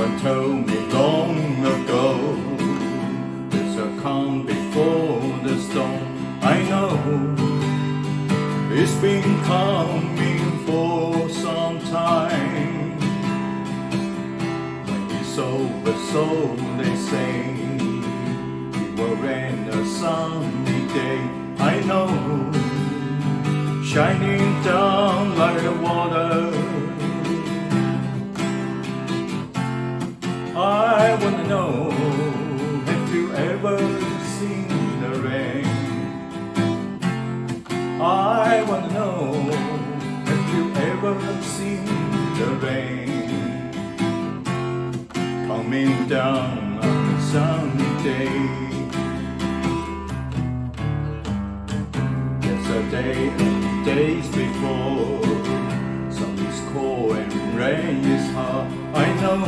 Someone told me long ago, there's a calm before the storm. I know it's been coming for some time. When it's over, so they say, it will rain a sunny day. I know, shining down like water. I wanna know, have you ever seen the rain? I wanna know, have you ever seen the rain? Coming down on a sunny day. Yesterday and days before, sun is cold and rain is hot. I know,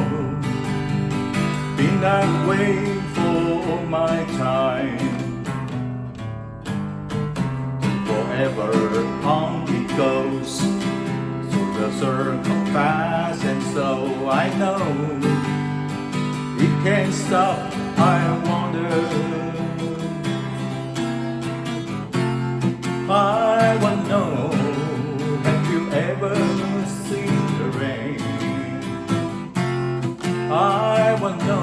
been that way for my time. Forever on it goes, through the circle fast and slow. I know it can't stop, I wonder. I wanna know, have you ever seen the rain? I wanna know,